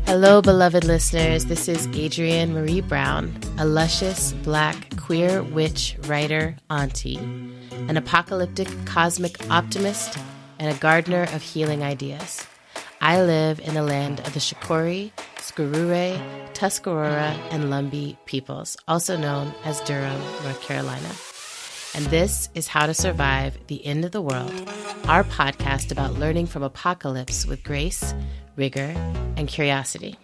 Hello, beloved listeners. This is Adrienne Marie Brown, a luscious, Black, queer witch, writer, auntie, an apocalyptic cosmic optimist, and a gardener of healing ideas. I live in the land of the Shakori, Skurure, Tuscarora, and Lumbee peoples, also known as Durham, North Carolina. And this is How to Survive the End of the World, our podcast about learning from apocalypse with grace, rigor, and curiosity.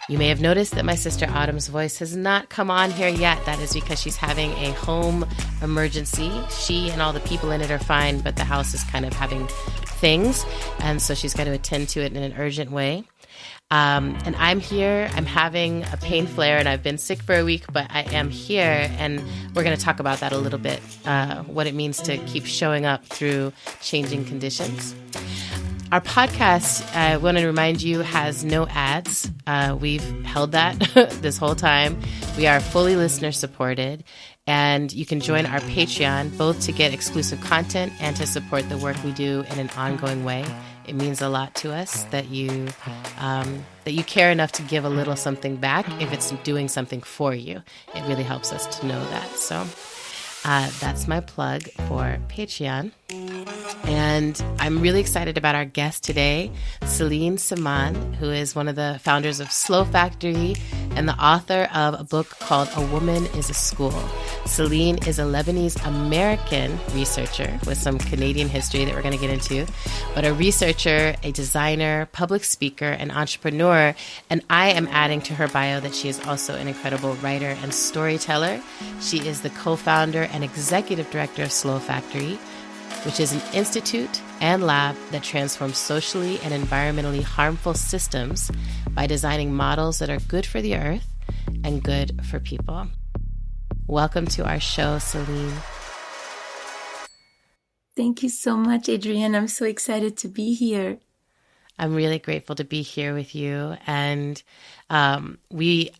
You may have noticed that my sister Autumn's voice has not come on here yet. That is because she's having a home emergency. She and all the people in it are fine, but the house is kind of having things, and so she's got to attend to it in an urgent way. And I'm here, I'm having a pain flare, and I've been sick for a week, but I am here, and we're going to talk about that a little bit, what it means to keep showing up through changing conditions. Our podcast, I want to remind you, has no ads. We've held that this whole time. We are fully listener supported, and you can join our Patreon both to get exclusive content and to support the work we do in an ongoing way. It means a lot to us that you care enough to give a little something back if it's doing something for you. It really helps us to know that. So that's my plug for Patreon. And I'm really excited about our guest today, Celine Semaan, who is one of the founders of Slow Factory and the author of a book called A Woman is a School. Celine is a Lebanese-American researcher with some Canadian history that we're going to get into, but a researcher, a designer, public speaker, and entrepreneur. And I am adding to her bio that she is also an incredible writer and storyteller. She is the co-founder and executive director of Slow Factory, which is an institute and lab that transforms socially and environmentally harmful systems by designing models that are good for the earth and good for people. Welcome to our show, Celine. Thank you so much, Adrienne. I'm so excited to be here. I'm really grateful to be here with you. And I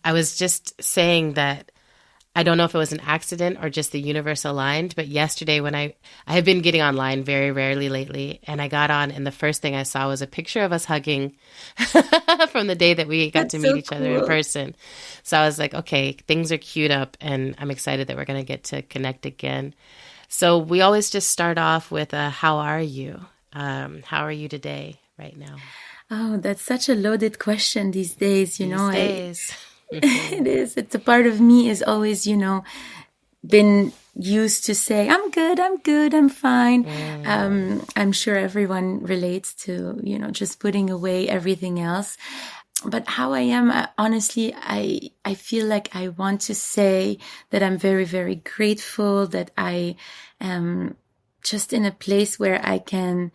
was just saying that I don't know if it was an accident or just the universe aligned, but yesterday when I have been getting online very rarely lately, and I got on and the first thing I saw was a picture of us hugging from the day that we got to meet each other in person. So I was like, okay, things are queued up and I'm excited that we're going to get to connect again. So we always just start off with how are you? How are you today right now? Oh, that's such a loaded question these days, you know. It is. It's a part of me is always, been used to say, I'm good, I'm fine. I'm sure everyone relates to, just putting away everything else. But how I am, honestly, I feel like I want to say that I'm very, very grateful that I am just in a place where I can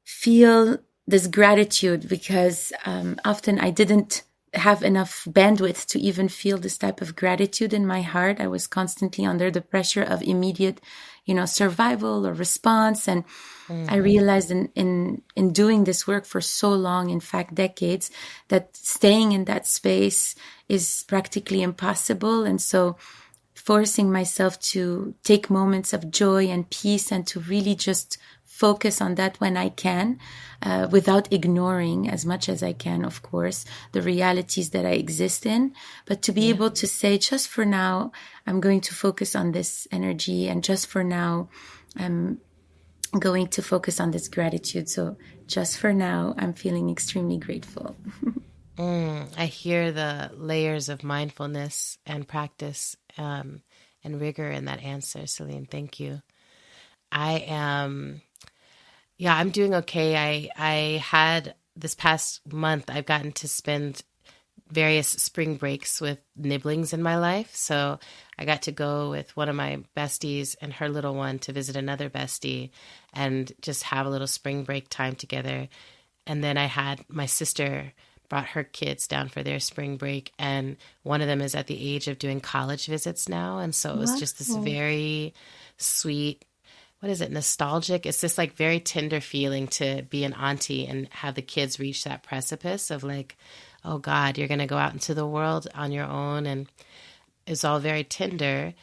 feel this gratitude because often I didn't have enough bandwidth to even feel this type of gratitude in my heart. I was constantly under the pressure of immediate, survival or response. And I realized in doing this work for so long, in fact, decades, that staying in that space is practically impossible. And so forcing myself to take moments of joy and peace and to really just focus on that when I can, without ignoring as much as I can, of course, the realities that I exist in. But to be able to say, just for now, I'm going to focus on this energy. And just for now, I'm going to focus on this gratitude. So just for now, I'm feeling extremely grateful. I hear the layers of mindfulness and practice and rigor in that answer, Celine. Thank you. I'm doing okay. I had this past month, I've gotten to spend various spring breaks with nibblings in my life. So I got to go with one of my besties and her little one to visit another bestie and just have a little spring break time together. And then I had my sister brought her kids down for their spring break, and one of them is at the age of doing college visits now. And so it was just this very sweet, nostalgic? It's this like very tender feeling to be an auntie and have the kids reach that precipice of like, oh God, you're going to go out into the world on your own. And it was all very tender.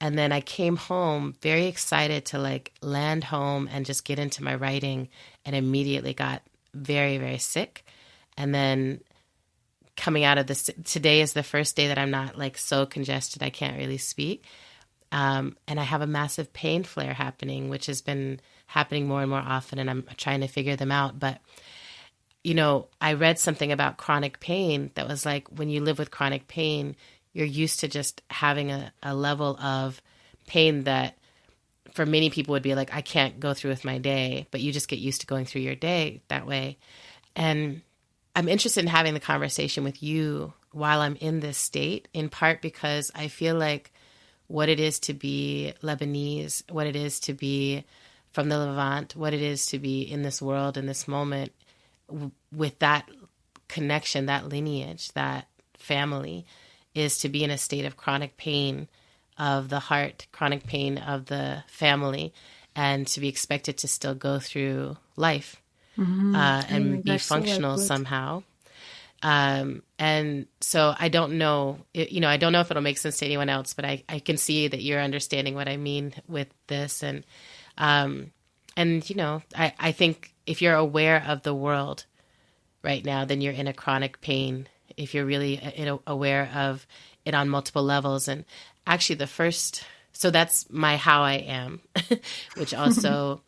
And then I came home very excited to like land home and just get into my writing, and immediately got very, very sick. And then coming out of this, today is the first day that I'm not like so congested I can't really speak. And I have a massive pain flare happening, which has been happening more and more often, and I'm trying to figure them out. But, you know, I read something about chronic pain that was like, when you live with chronic pain, you're used to just having a level of pain that for many people would be like, I can't go through with my day, but you just get used to going through your day that way. And I'm interested in having the conversation with you while I'm in this state, in part because I feel like what it is to be Lebanese, what it is to be from the Levant, what it is to be in this world, in this moment, with that connection, that lineage, that family, is to be in a state of chronic pain of the heart, chronic pain of the family, and to be expected to still go through life and be functional somehow. And so I don't know, I don't know if it'll make sense to anyone else, but I can see that you're understanding what I mean with this. And I think if you're aware of the world right now, then you're in a chronic pain. If you're really aware of it on multiple levels. And actually so that's how I am, which also,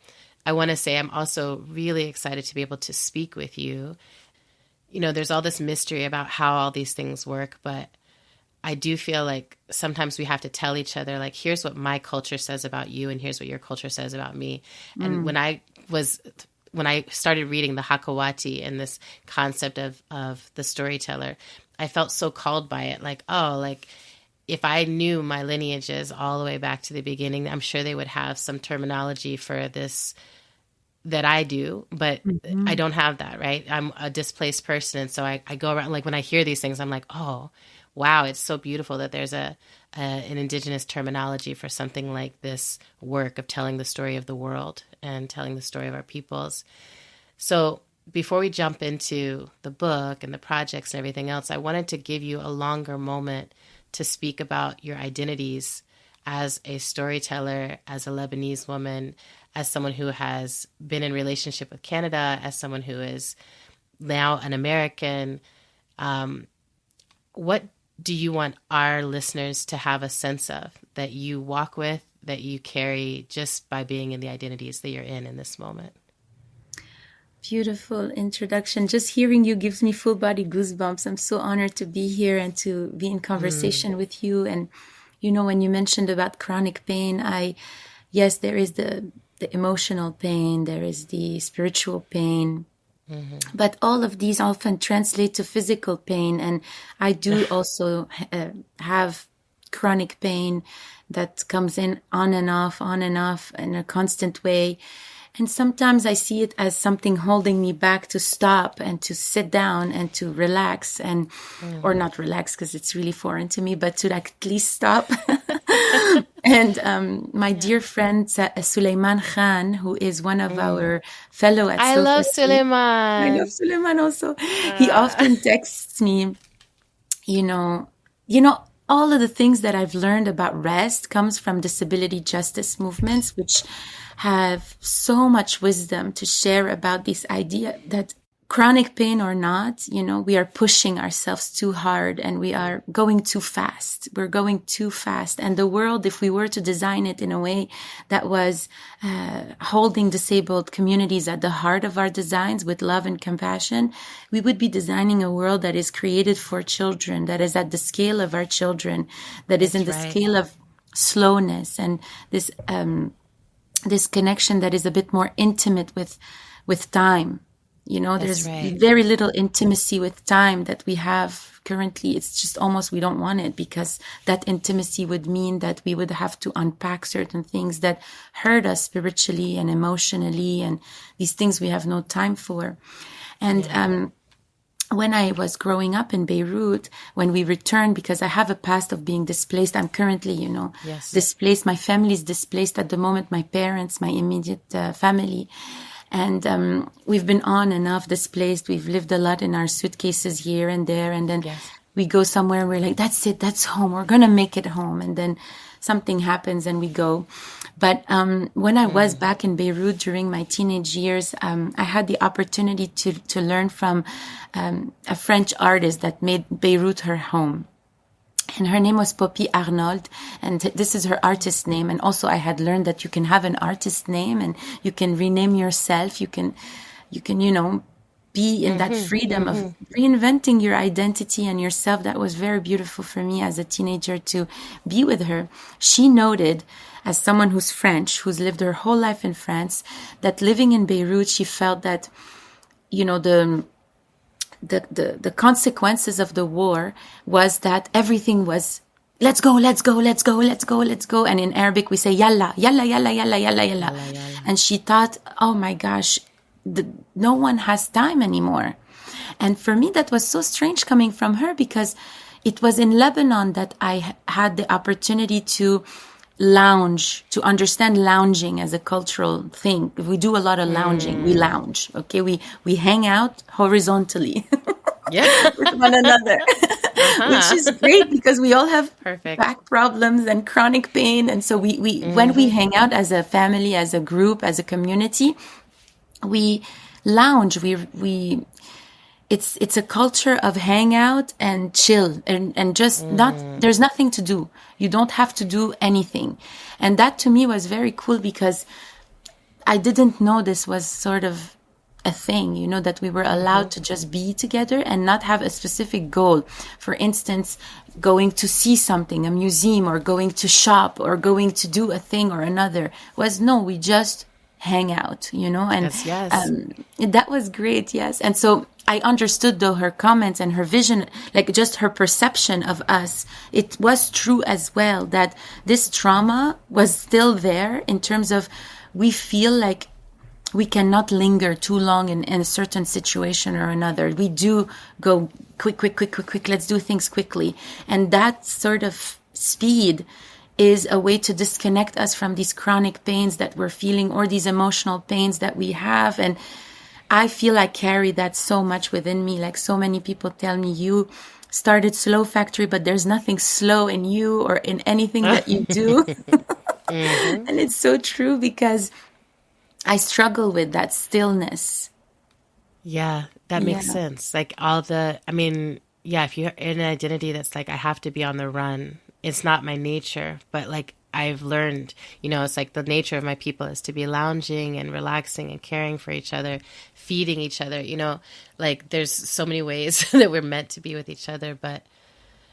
I want to say I'm also really excited to be able to speak with you. You know, there's all this mystery about how all these things work, but I do feel like sometimes we have to tell each other, like, here's what my culture says about you, and here's what your culture says about me. And when I started reading the Hakawati and this concept of the storyteller, I felt so called by it. Like, oh, like if I knew my lineages all the way back to the beginning, I'm sure they would have some terminology for this that I do, but I don't have that, right? I'm a displaced person. And so I go around, like when I hear these things, I'm like, oh, wow, it's so beautiful that there's an indigenous terminology for something like this work of telling the story of the world and telling the story of our peoples. So before we jump into the book and the projects and everything else, I wanted to give you a longer moment to speak about your identities as a storyteller, as a Lebanese woman, as someone who has been in relationship with Canada, as someone who is now an American. What do you want our listeners to have a sense of, that you walk with, that you carry just by being in the identities that you're in this moment? Beautiful introduction. Just hearing you gives me full body goosebumps. I'm so honored to be here and to be in conversation with you. And, you know, when you mentioned about chronic pain, yes, there is the emotional pain, there is the spiritual pain, but all of these often translate to physical pain. And I do also have chronic pain that comes in on and off in a constant way. And sometimes I see it as something holding me back to stop and to sit down and to relax or not relax because it's really foreign to me, but to at least stop. And my dear friend, Suleiman Khan, who is one of our fellow at I love Suleiman. I love Suleiman also. He often texts me, you know, all of the things that I've learned about rest comes from disability justice movements, which have so much wisdom to share about this idea that chronic pain or not, you know, we are pushing ourselves too hard and we are going too fast. We're going too fast. And the world, if we were to design it in a way that was holding disabled communities at the heart of our designs with love and compassion, we would be designing a world that is created for children, that is at the scale of our children, that is in the scale of slowness and this connection that is a bit more intimate with time. You know, there's very little intimacy with time that we have currently. It's just almost we don't want it, because that intimacy would mean that we would have to unpack certain things that hurt us spiritually and emotionally, and these things we have no time for. And when I was growing up in Beirut, when we returned, because I have a past of being displaced, I'm currently, displaced. My family is displaced at the moment, my parents, my immediate family. And we've been on and off displaced. We've lived a lot in our suitcases here and there. And then we go somewhere and we're like, that's it, that's home. We're going to make it home. And then something happens and we go. But when I was back in Beirut during my teenage years, I had the opportunity to learn from a French artist that made Beirut her home. And her name was Poppy Arnold, and this is her artist name. And also I had learned that you can have an artist name and you can rename yourself. You can, be in that freedom of reinventing your identity and yourself. That was very beautiful for me as a teenager to be with her. She noted, as someone who's French, who's lived her whole life in France, that living in Beirut, she felt that, the consequences of the war was that everything was, let's go, let's go, let's go, let's go, let's go. And in Arabic, we say, yalla, yalla, yalla, yalla, yalla, yalla. And she thought, oh my gosh, no one has time anymore. And for me, that was so strange coming from her, because it was in Lebanon that I had the opportunity to lounge, to understand lounging as a cultural thing. We do a lot of lounging. We lounge. Okay. We hang out horizontally with one another, which is great because we all have back problems and chronic pain. And so when we hang out as a family, as a group, as a community, we lounge. It's a culture of hang out and chill and just there's nothing to do. You don't have to do anything. And that to me was very cool because I didn't know this was sort of a thing, that we were allowed to just be together and not have a specific goal. For instance, going to see something, a museum, or going to shop, or going to do a thing or another. We just hang out, and that was great. Yes. And so I understood though her comments and her vision, like just her perception of us. It was true as well that this trauma was still there in terms of we feel like we cannot linger too long in a certain situation or another. We do go quick. Let's do things quickly. And that sort of speed is a way to disconnect us from these chronic pains that we're feeling or these emotional pains that we have. And I feel I carry that so much within me. Like so many people tell me, you started Slow Factory, but there's nothing slow in you or in anything that you do. And it's so true because I struggle with that stillness. Yeah, that makes sense. Like if you're in an identity that's like, I have to be on the run, it's not my nature, but like I've learned, it's like the nature of my people is to be lounging and relaxing and caring for each other, feeding each other, like there's so many ways that we're meant to be with each other. But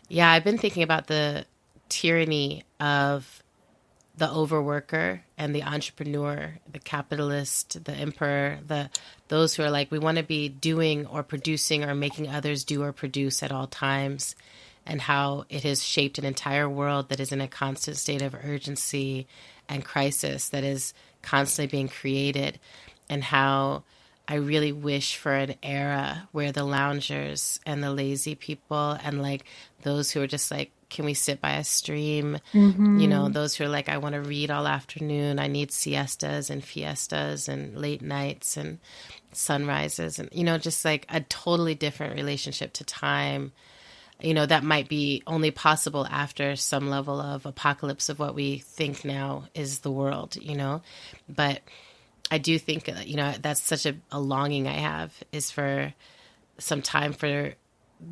yeah, I've been thinking about the tyranny of the overworker and the entrepreneur, the capitalist, the emperor, those who are like, we want to be doing or producing or making others do or produce at all times. And how it has shaped an entire world that is in a constant state of urgency and crisis that is constantly being created. And how I really wish for an era where the loungers and the lazy people and like those who are just like, can we sit by a stream? Those who are like, I want to read all afternoon. I need siestas and fiestas and late nights and sunrises and, just like a totally different relationship to time. That might be only possible after some level of apocalypse of what we think now is the world, But I do think, that's such a longing I have is for some time for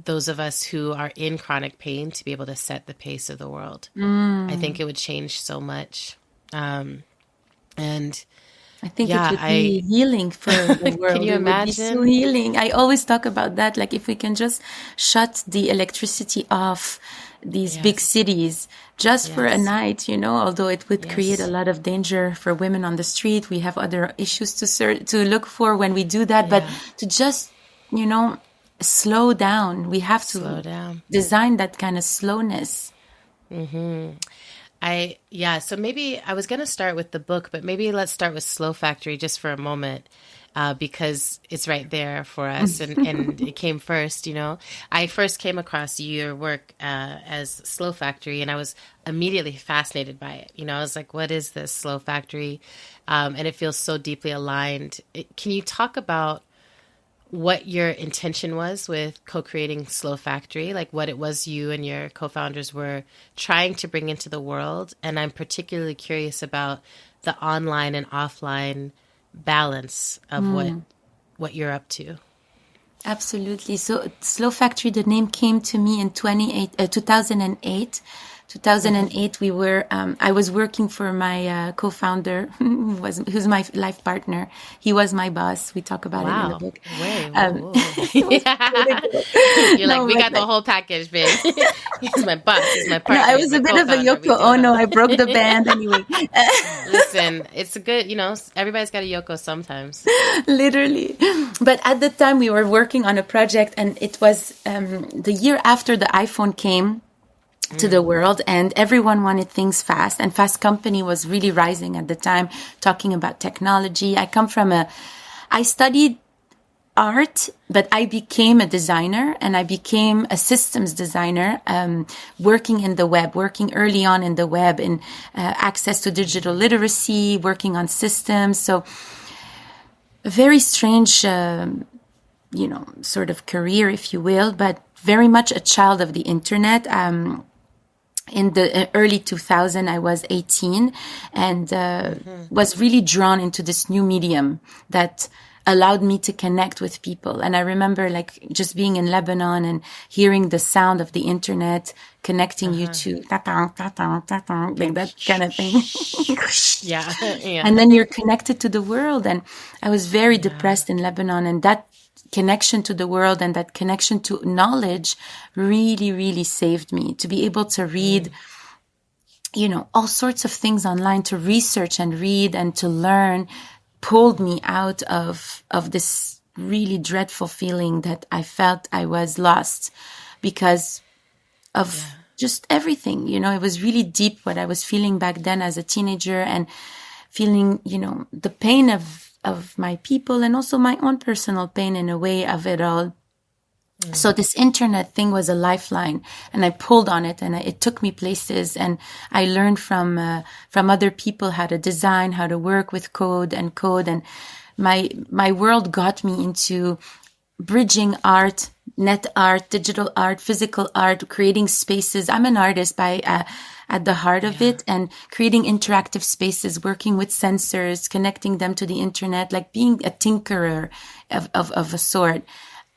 those of us who are in chronic pain to be able to set the pace of the world. I think it would change so much. And I think it would be healing for the world. Can you imagine? It would be so healing. I always talk about that. Like if we can just shut the electricity off these big cities just for a night, although it would create a lot of danger for women on the street. We have other issues to look for when we do that. But to just, slow down. We have to design that kind of slowness. So maybe I was going to start with the book, but maybe let's start with Slow Factory just for a moment. because it's right there for us, and it came first. I first came across your work as Slow Factory, and I was immediately fascinated by it. I was like, what is this Slow Factory? And it feels so deeply aligned. Can you talk about what your intention was with co-creating Slow Factory, like what it was you and your co-founders were trying to bring into the world? And I'm particularly curious about the online and offline balance of what you're up to. Absolutely. So Slow Factory, the name came to me in 2008. 2008, we were, I was working for my co-founder, who's my life partner. He was my boss. We talk about it in the book. You're like, we got the whole package, babe. He's my boss. He's my partner. No, I was a bit of a Yoko Ono. I broke the band anyway. Listen, it's a good, everybody's got a Yoko sometimes. Literally. But at the time we were working on a project, and it was the year after the iPhone came to the world, and everyone wanted things fast, and Fast Company was really rising at the time, talking about technology. I studied art, but I became a designer, and I became a systems designer, working in the web, working early on in the web, in access to digital literacy, working on systems. So a very strange, sort of career, if you will, but very much a child of the internet. In the early 2000s, I was 18 and was really drawn into this new medium that allowed me to connect with people. And I remember just being in Lebanon and hearing the sound of the internet, connecting you to like that kind of thing. Yeah. And then you're connected to the world. And I was very depressed in Lebanon, and that connection to the world and that connection to knowledge really, really saved me. To be able to read, all sorts of things online, to research and read and to learn, pulled me out of this really dreadful feeling that I felt I was lost because of just everything. It was really deep what I was feeling back then as a teenager, and feeling, the pain of my people, and also my own personal pain in a way of it all. So this internet thing was a lifeline, and I pulled on it, and it took me places, and I learned from other people how to design, how to work with code, and my world got me into bridging art, net art, digital art, physical art, creating spaces. I'm an artist at the heart of it, and creating interactive spaces, working with sensors, connecting them to the internet, like being a tinkerer of a sort,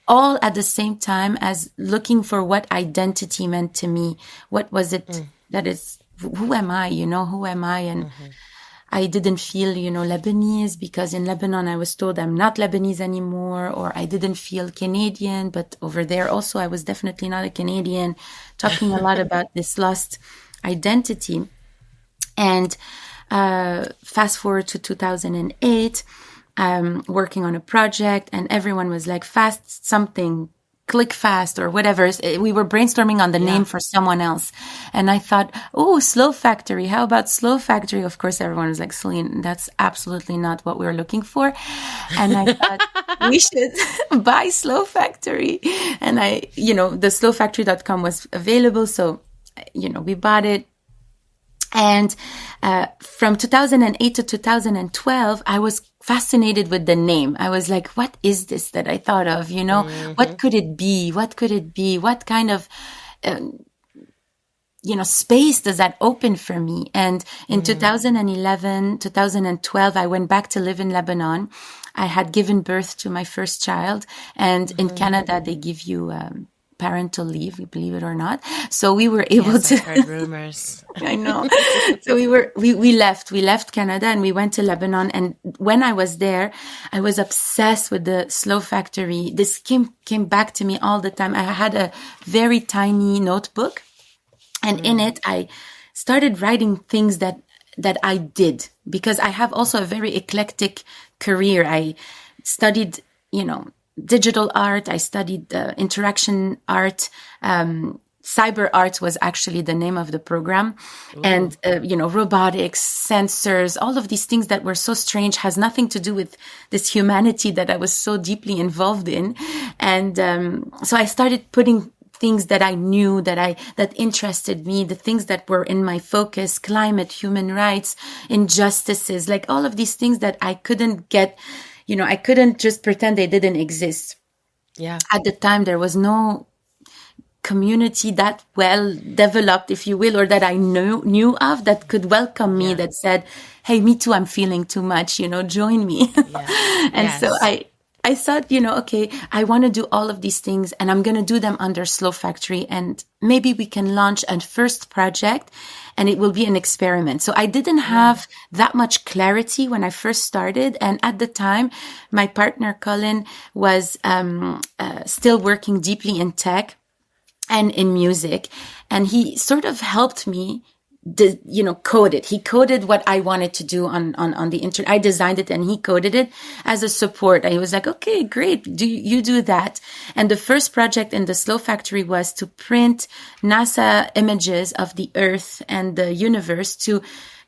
all at the same time as looking for what identity meant to me. What was it that is, who am I, who am I? And I didn't feel, Lebanese, because in Lebanon I was told I'm not Lebanese anymore, or I didn't feel Canadian, but over there also I was definitely not a Canadian, talking a lot about this lost identity. And fast forward to 2008, working on a project, and everyone was like, fast something, click fast or whatever. We were brainstorming on the name for someone else. And I thought, oh, Slow Factory. How about Slow Factory? Of course, everyone was like, Celine, that's absolutely not what we were looking for. And I thought we should buy Slow Factory. And the slowfactory.com was available. So, we bought it. And from 2008 to 2012, I was fascinated with the name. I was like, what is this that I thought of? What could it be? What could it be? What kind of, space does that open for me? And in 2011, 2012, I went back to live in Lebanon. I had given birth to my first child. And in Canada, they give you parental leave, believe it or not. So we were able to. I've heard rumors. I know. So we left Canada and we went to Lebanon. And when I was there, I was obsessed with the Slow Factory. This came back to me all the time. I had a very tiny notebook, and in it I started writing things that I did, because I have also a very eclectic career. I studied, digital art. I studied interaction art, cyber art was actually the name of the program. Ooh. And, robotics, sensors, all of these things that were so strange has nothing to do with this humanity that I was so deeply involved in. And so I started putting things that I knew that interested me, the things that were in my focus, climate, human rights, injustices, like all of these things that I couldn't get, I couldn't just pretend they didn't exist. Yeah. At the time, there was no community that well developed, if you will, or that I knew of that could welcome me, that said, hey, me too, I'm feeling too much, join me. Yeah. And so I thought, okay, I want to do all of these things and I'm going to do them under Slow Factory, and maybe we can launch a first project and it will be an experiment. So I didn't have that much clarity when I first started. And at the time, my partner, Colin, was still working deeply in tech and in music. And he sort of helped me code it. He coded what I wanted to do on the internet. I designed it and he coded it as a support. And he was like, okay, great. You do that. And the first project in the Slow Factory was to print NASA images of the Earth and the universe to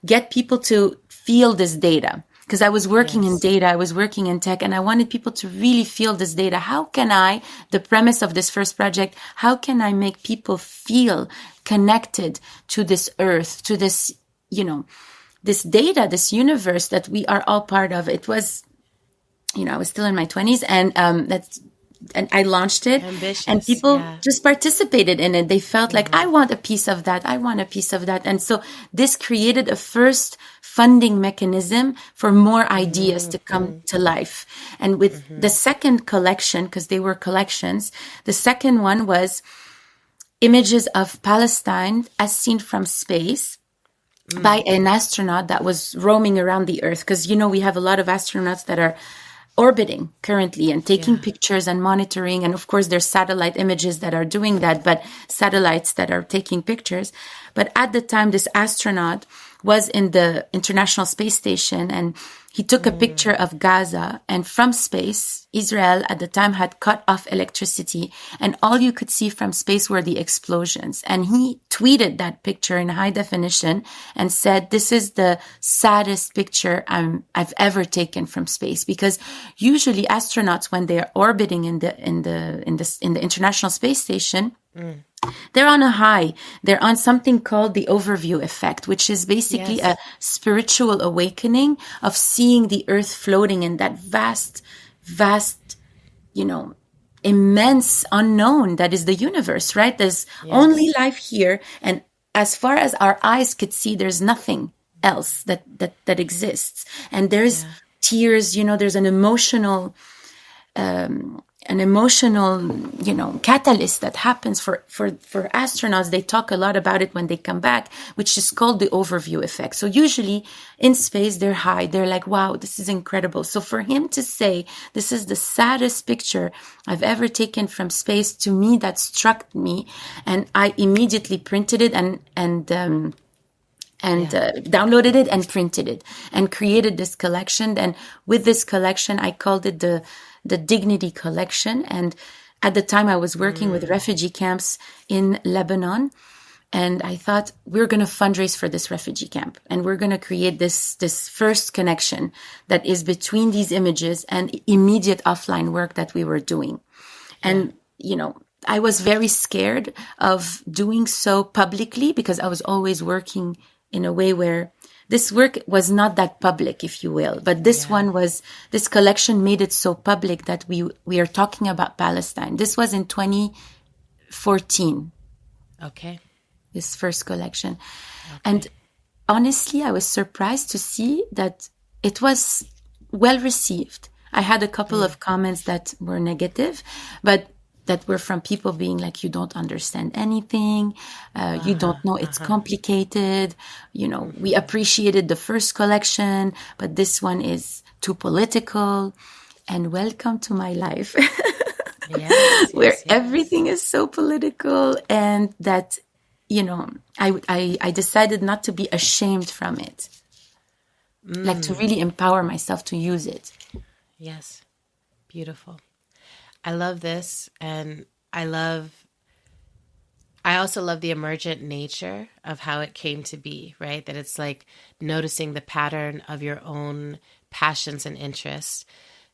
get people to feel this data. Because I was working in data, I was working in tech, and I wanted people to really feel this data. How can I, the premise of this first project, how can I make people feel connected to this earth, to this, this data, this universe that we are all part of? It was, I was still in my 20s, and and I launched it. Ambitious, and people just participated in it. They felt like, I want a piece of that. I want a piece of that. And so this created a first funding mechanism for more ideas to come to life. And with the second collection, because they were collections, the second one was images of Palestine as seen from space by an astronaut that was roaming around the Earth. Because, we have a lot of astronauts that are orbiting currently and taking pictures and monitoring. And of course, there's satellite images that are doing that, but satellites that are taking pictures. But at the time, this astronaut was in the International Space Station, and he took a picture of Gaza, and from space, Israel at the time had cut off electricity, and all you could see from space were the explosions. And he tweeted that picture in high definition and said, this is the saddest picture I've ever taken from space. Because usually astronauts, when they're orbiting in the International Space Station, they're on a high. They're on something called the overview effect, which is basically a spiritual awakening of seeing the earth floating in that vast, immense unknown that is the universe, right? There's only life here. And as far as our eyes could see, there's nothing else that exists. And there's tears, there's an emotional catalyst that happens for astronauts. They talk a lot about it when they come back, which is called the overview effect. So usually in space, they're high. They're like, wow, this is incredible. So for him to say, this is the saddest picture I've ever taken from space, to me, that struck me. And I immediately printed it and downloaded it and printed it and created this collection. And with this collection, I called it the Dignity Collection. And at the time I was working with refugee camps in Lebanon. And I thought, we're going to fundraise for this refugee camp. And we're going to create this first connection that is between these images and immediate offline work that we were doing. And, I was very scared of doing so publicly, because I was always working in a way where this work was not that public, if you will. But this this collection made it so public that we are talking about Palestine. This was in 2014. Okay. This first collection. Okay. And honestly, I was surprised to see that it was well received. I had a couple of comments that were negative, but that were from people being like, you don't understand anything. You don't know, it's complicated. We appreciated the first collection, but this one is too political. And welcome to my life, where everything is so political, and that, I decided not to be ashamed from it. Like to really empower myself to use it. Yes. Beautiful. I love this. And I also love the emergent nature of how it came to be, right? That it's like noticing the pattern of your own passions and interests,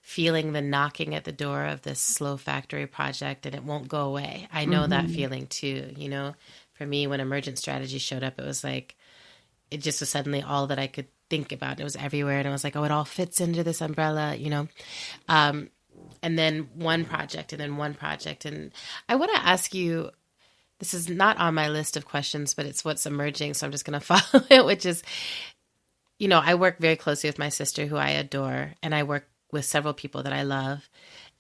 feeling the knocking at the door of this slow factory project, and it won't go away. I know that feeling too, you know. For me, when emergent strategy showed up, it was like, it just was suddenly all that I could think about. It was everywhere. And I was like, oh, it all fits into this umbrella, you know. And then one project and then one project. And I want to ask you, this is not on my list of questions, but it's what's emerging. So I'm just going to follow it, which is, you know, I work very closely with my sister who I adore, and I work with several people that I love.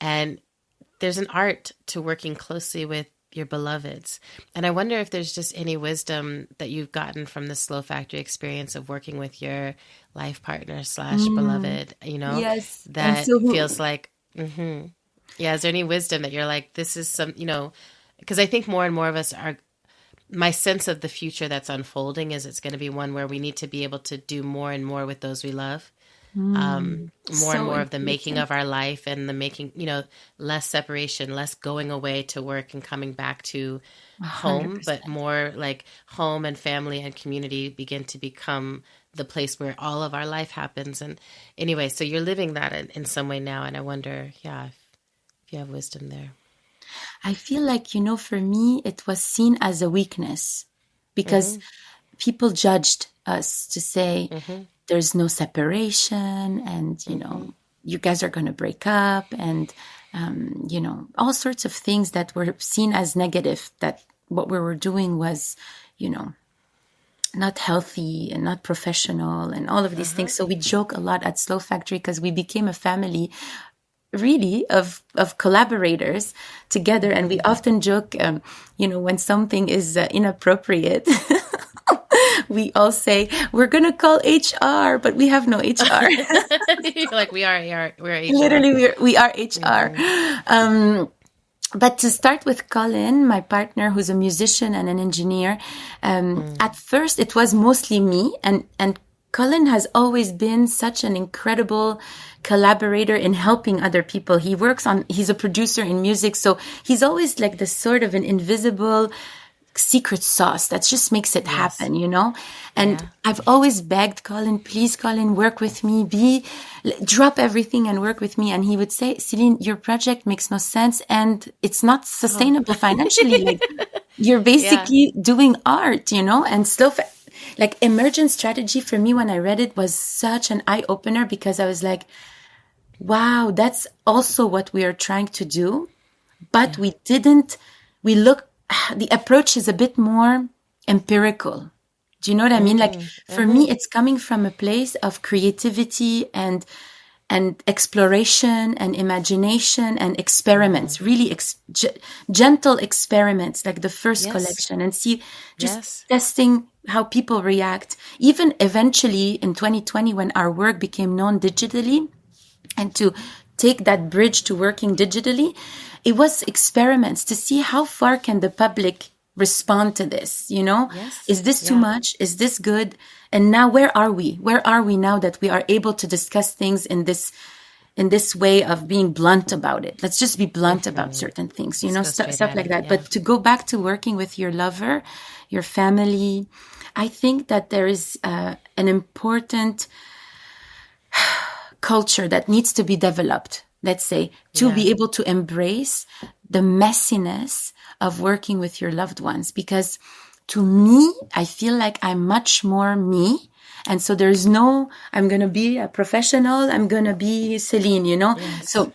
And there's an art to working closely with your beloveds. And I wonder if there's just any wisdom that you've gotten from the slow factory experience of working with your life partner / beloved, you know, yes. that feels like, yeah. Is there any wisdom that you're like, this is some, you know, because I think more and more of us are, my sense of the future that's unfolding is it's going to be one where we need to be able to do more and more with those we love. More and more of the making of our life and the making, you know, less separation, less going away to work and coming back to 100%. Home, but more like home and family and community begin to become the place where all of our life happens. And anyway, so you're living that in some way now. And I wonder, if you have wisdom there. I feel like, you know, for me, it was seen as a weakness because people judged us to say there's no separation and, you know, you guys are going to break up and, you know, all sorts of things that were seen as negative, that what we were doing was, you know, not healthy and not professional and all of these things. So we joke a lot at Slow Factory because we became a family really of collaborators together. And we often joke, you know, when something is inappropriate, we all say, we're going to call HR, but we have no HR. Like we're HR. Literally, we are HR. But to start with Colin, my partner, who's a musician and an engineer, at first it was mostly me, and Colin has always been such an incredible collaborator in helping other people. He's a producer in music, so he's always like this sort of an invisible secret sauce that just makes it happen, you know? And I've always begged Colin, please, Colin, work with me, drop everything and work with me. And he would say, Celine, your project makes no sense and it's not sustainable financially. Like you're basically doing art, you know? And like emergent strategy for me, when I read it, was such an eye opener because I was like, wow, that's also what we are trying to do. But the approach is a bit more empirical. Do you know what I mean? Like for me, it's coming from a place of creativity and exploration and imagination and experiments, really gentle experiments, like the first collection, and see testing how people react. Even eventually in 2020, when our work became known digitally, and to take that bridge to working digitally, it was experiments to see how far can the public respond to this, you know? Is this too much? Is this good? And now where are we? Where are we now that we are able to discuss things in this way of being blunt about it? Let's just be blunt about certain things, you know, stuff like that. But to go back to working with your lover, your family, I think that there is an important culture that needs to be developed, let's say, to be able to embrace the messiness of working with your loved ones. Because to me, I feel like I'm much more me. And so there's no, I'm going to be a professional, I'm going to be Celine, you know? So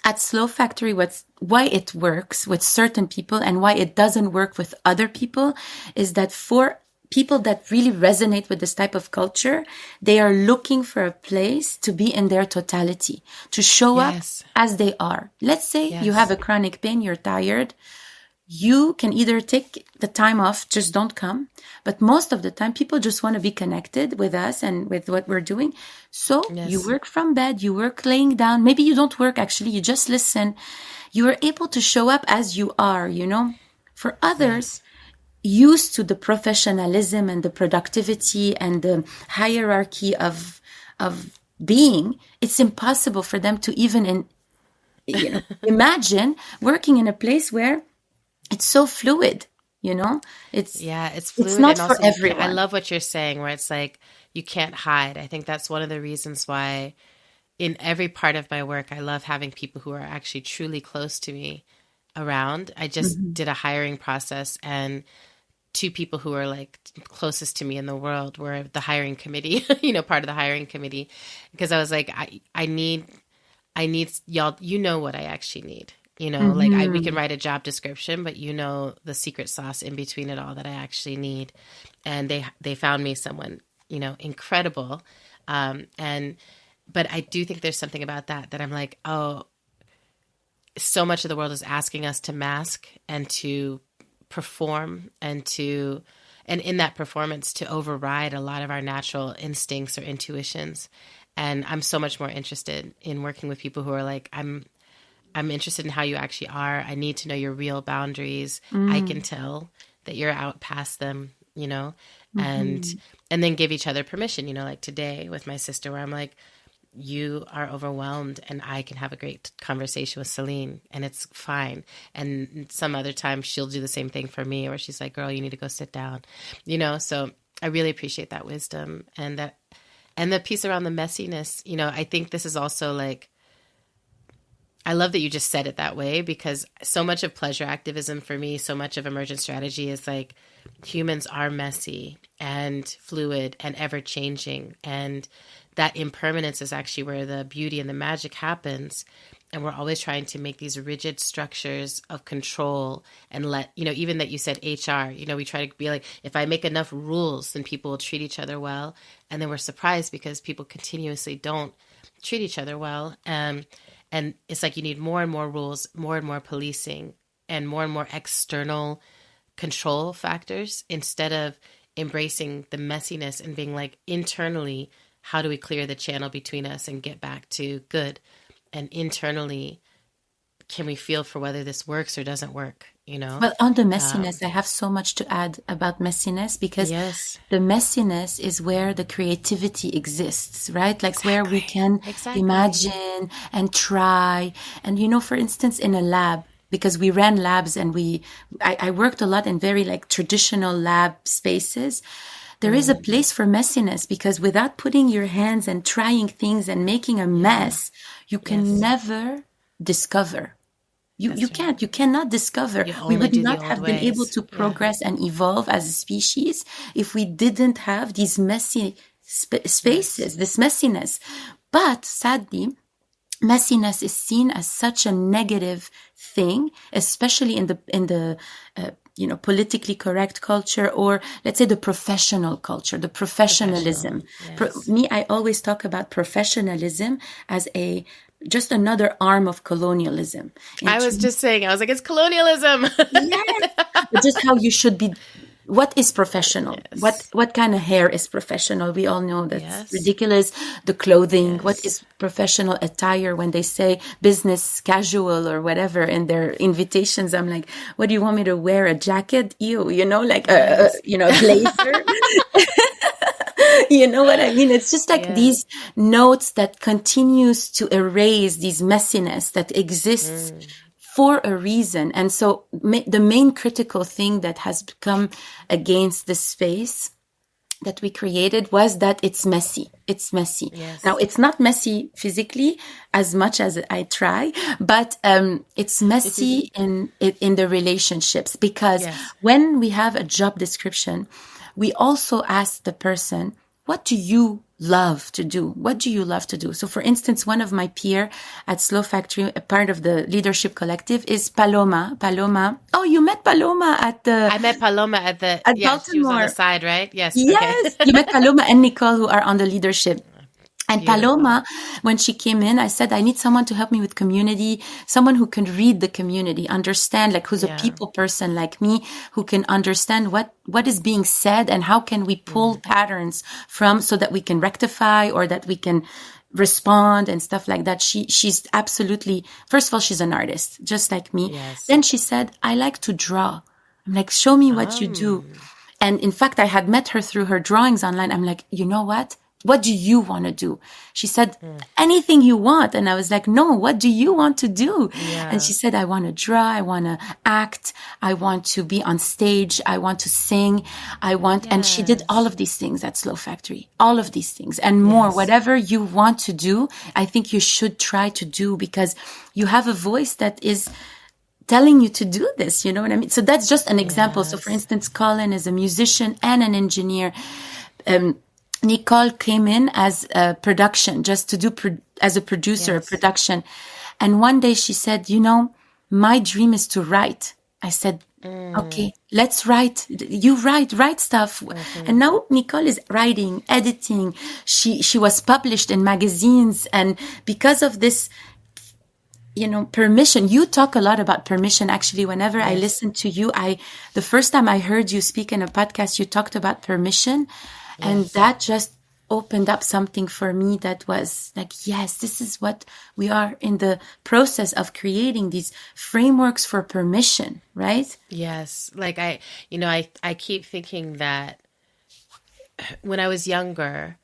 at Slow Factory, why it works with certain people and why it doesn't work with other people is that for people that really resonate with this type of culture, they are looking for a place to be in their totality, to show up as they are. Let's say you have a chronic pain, you're tired. You can either take the time off, just don't come. But most of the time, people just want to be connected with us and with what we're doing. So you work from bed, you work laying down. Maybe you don't work, actually. You just listen. You are able to show up as you are, you know. For others, used to the professionalism and the productivity and the hierarchy of being, it's impossible for them to even imagine working in a place where it's so fluid. it's fluid. It's not And for also I everyone. love what you're saying, where it's like, you can't hide. I think that's one of the reasons why in every part of my work, I love having people who are actually truly close to me around. I just Mm-hmm. did a hiring process, and two people who are like closest to me in the world were the hiring committee, part of the hiring committee, because I was like, I need y'all, what I actually need. Like we can Mm-hmm. write a job description, but the secret sauce in between it all that I actually need. And they found me someone, incredible. But I do think there's something about that I'm like, oh, so much of the world is asking us to mask and to perform and in that performance to override a lot of our natural instincts or intuitions. And I'm so much more interested in working with people who are like, I'm interested in how you actually are. I need to know your real boundaries. I can tell that you're out past them, and Mm-hmm. then give each other permission, like today with my sister, where I'm like, you are overwhelmed and I can have a great conversation with Celine and it's fine. And some other time she'll do the same thing for me, where she's like, girl, you need to go sit down, so I really appreciate that wisdom and the piece around the messiness. I think this is also like, I love that you just said it that way, because so much of pleasure activism for me, so much of emergent strategy is like, humans are messy and fluid and ever changing. And that impermanence is actually where the beauty and the magic happens. And we're always trying to make these rigid structures of control and even that you said HR, we try to be like, if I make enough rules, then people will treat each other well. And then we're surprised because people continuously don't treat each other well. And it's like you need more and more rules, more and more policing, and more external control factors, instead of embracing the messiness and being like, internally, how do we clear the channel between us and get back to good? And internally, can we feel for whether this works or doesn't work? Well, on the messiness, I have so much to add about messiness, because Yes, the messiness is where the creativity exists, right? Like where we can imagine and try. And, for instance, in a lab, because we ran labs and I worked a lot in very like traditional lab spaces. There is a place for messiness, because without putting your hands and trying things and making a mess, you can never discover. You cannot discover. We would not have been able to progress and evolve as a species if we didn't have these messy spaces, this messiness. But sadly, messiness is seen as such a negative thing, especially in the politically correct culture, or let's say the professional culture, the professionalism. I always talk about professionalism as just another arm of colonialism. I was just saying, I was like, it's colonialism. Yes, but just how you should be. What is professional? What kind of hair is professional? We all know that's ridiculous. The clothing, what is professional attire? When they say business casual or whatever in their invitations, I'm like, what do you want me to wear? A jacket? Ew, like a blazer. You know what I mean? It's just like these notes that continues to erase these messiness that exists for a reason. And so the main critical thing that has come against the space that we created was that it's messy. It's messy. Yes. Now, it's not messy physically as much as I try, but it's messy in the relationships, because when we have a job description, we also ask the person, what do you love to do? What do you love to do? So, for instance, one of my peer at Slow Factory, a part of the leadership collective, is Paloma. Paloma. Oh, you met Paloma I met Paloma at Baltimore. She was on the side, right? Yes. Yes. Okay. You met Paloma and Nicole, who are on the leadership. And Paloma, when she came in, I said, I need someone to help me with community, someone who can read the community, understand, like who's a people person like me, who can understand what is being said and how can we pull patterns from, so that we can rectify or that we can respond and stuff like that. She's absolutely, first of all, she's an artist, just like me. Yes. Then she said, I like to draw. I'm like, show me what you do. And in fact, I had met her through her drawings online. I'm like, you know what? what do you want to do? She said, anything you want. And I was like, no, what do you want to do? Yeah. And she said, I want to draw. I want to act. I want to be on stage. I want to sing. And she did all of these things at Slow Factory, all of these things and more, whatever you want to do. I think you should try to do, because you have a voice that is telling you to do this. You know what I mean? So that's just an example. So for instance, Colin is a musician and an engineer. Nicole came in as a production, just to do as a producer, a production. And one day she said, my dream is to write. I said, okay, let's write. You write stuff. And now Nicole is writing, editing. She was published in magazines. And because of this, permission, you talk a lot about permission. Actually, whenever I listen to you, the first time I heard you speak in a podcast, you talked about permission. And that just opened up something for me that was like, yes, this is what we are in the process of creating, these frameworks for permission, right? Yes. Like I keep thinking that when I was younger,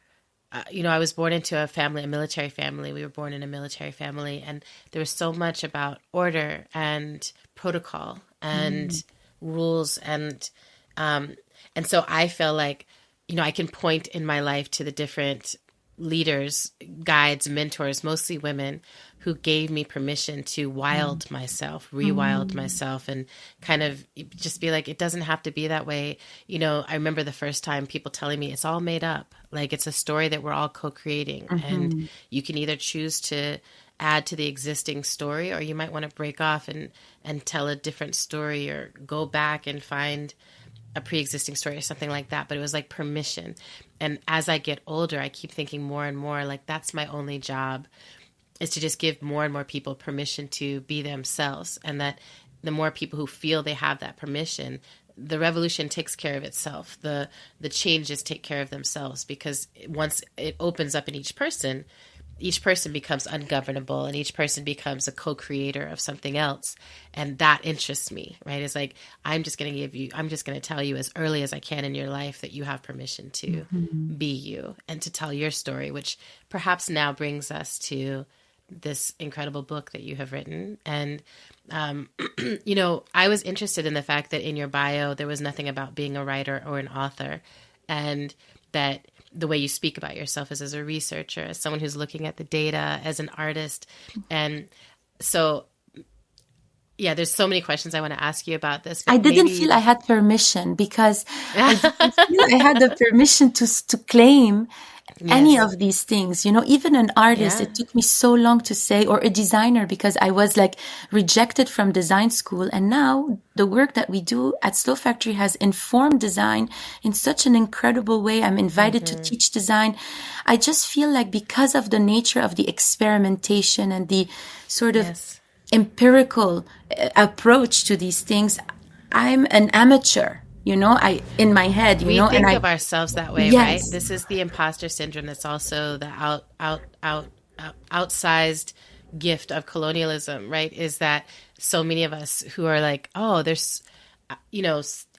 I was born into a military family. We were born in a military family, and there was so much about order and protocol and rules. And so I feel like, I can point in my life to the different leaders, guides, mentors, mostly women, who gave me permission to rewild myself, and kind of just be like, it doesn't have to be that way. I remember the first time people telling me it's all made up. Like, it's a story that we're all co-creating, and you can either choose to add to the existing story, or you might want to break off and tell a different story, or go back and find a pre-existing story or something like that. But it was like permission. And as I get older, I keep thinking more and more like, that's my only job, is to just give more and more people permission to be themselves. And that the more people who feel they have that permission, the revolution takes care of itself. The changes take care of themselves, because once it opens up in each person becomes ungovernable, and each person becomes a co-creator of something else. And that interests me, right? It's like, I'm just going to tell you as early as I can in your life that you have permission to be you and to tell your story, which perhaps now brings us to this incredible book that you have written. And, I was interested in the fact that in your bio, there was nothing about being a writer or an author, and that the way you speak about yourself is as a researcher, as someone who's looking at the data, as an artist. And so, there's so many questions I want to ask you about this. I didn't feel I had permission, because I didn't feel I had the permission to claim any of these things. Even an artist, it took me so long to say, or a designer, because I was like rejected from design school. And now the work that we do at Slow Factory has informed design in such an incredible way. I'm invited to teach design. I just feel like, because of the nature of the experimentation and the sort of empirical approach to these things, I'm an amateur. In my head, we think of ourselves that way, right? This is the imposter syndrome. That's also the outsized gift of colonialism, right? Is that so many of us who are like, oh, there's,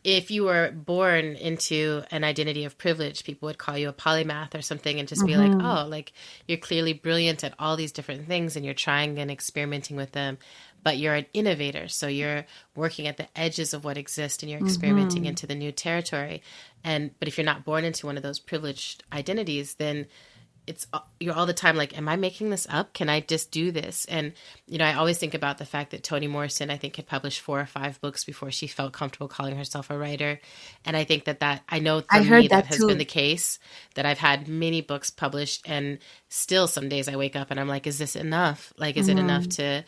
if you were born into an identity of privilege, people would call you a polymath or something, and just be like, oh, like, you're clearly brilliant at all these different things, and you're trying and experimenting with them. But you're an innovator, so you're working at the edges of what exists, and you're experimenting into the new territory. But if you're not born into one of those privileged identities, then you're all the time like, am I making this up? Can I just do this? And, I always think about the fact that Toni Morrison, I think, had published 4 or 5 books before she felt comfortable calling herself a writer. And I think that I know for me that has been the case, that I've had many books published, and still some days I wake up and I'm like, is this enough? Like, is it enough to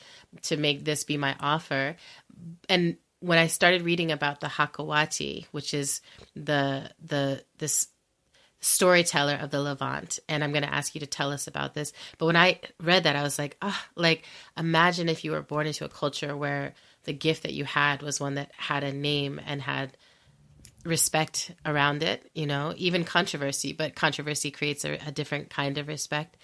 make this be my offer? And when I started reading about the Hakawati, which is this storyteller of the Levant, and I'm going to ask you to tell us about this. But when I read that, I was like, imagine if you were born into a culture where the gift that you had was one that had a name and had respect around it, even controversy, but controversy creates a different kind of respect.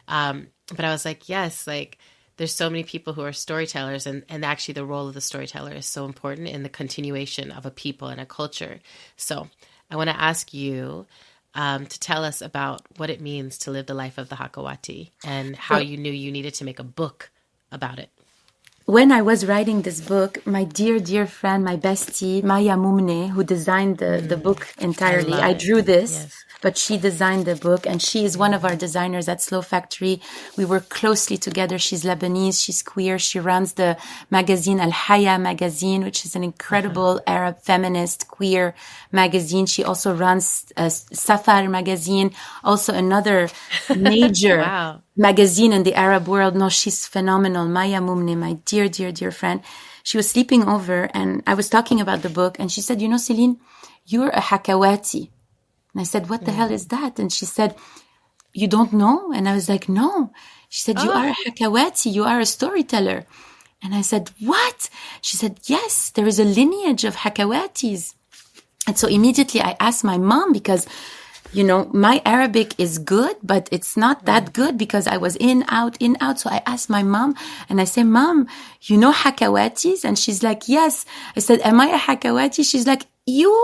But I was like, yes, like, there's so many people who are storytellers, and actually the role of the storyteller is so important in the continuation of a people and a culture. So I want to ask you, to tell us about what it means to live the life of the Hakawati and how you knew you needed to make a book about it. When I was writing this book, my dear, dear friend, my bestie, Maya Mumne, who designed the book entirely, I drew this, but she designed the book, and she is one of our designers at Slow Factory. We work closely together. She's Lebanese, she's queer. She runs the magazine Al Haya magazine, which is an incredible Arab feminist queer magazine. She also runs Safar magazine, also another major magazine in the Arab world. No, she's phenomenal. Maya Mumne, my dear, dear, dear friend. She was sleeping over and I was talking about the book and she said, you know, Celine, you're a Hakawati. And I said, what the hell is that? And she said, you don't know? And I was like, no. She said, you are a Hakawati. You are a storyteller. And I said, what? She said, yes, there is a lineage of Hakawatis. And so immediately I asked my mom because, you know, my Arabic is good, but it's not that good because I was in, out. So I asked my mom and I said, Mom, you know Hakawatis? And she's like, yes. I said, am I a Hakawati? She's like, you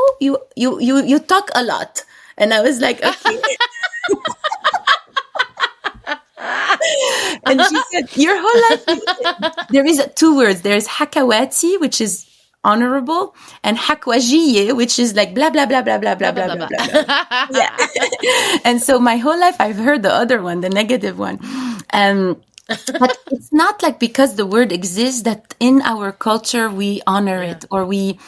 talk a lot. And I was like, okay. And she said, your whole life, there is two words. There's Hakawati, which is honorable, and Hakwajiye, which is like blah, blah, blah, blah, blah, blah, blah, blah, blah. Yeah. And so my whole life I've heard the other one, the negative one. But it's not like because the word exists that in our culture we honor it or we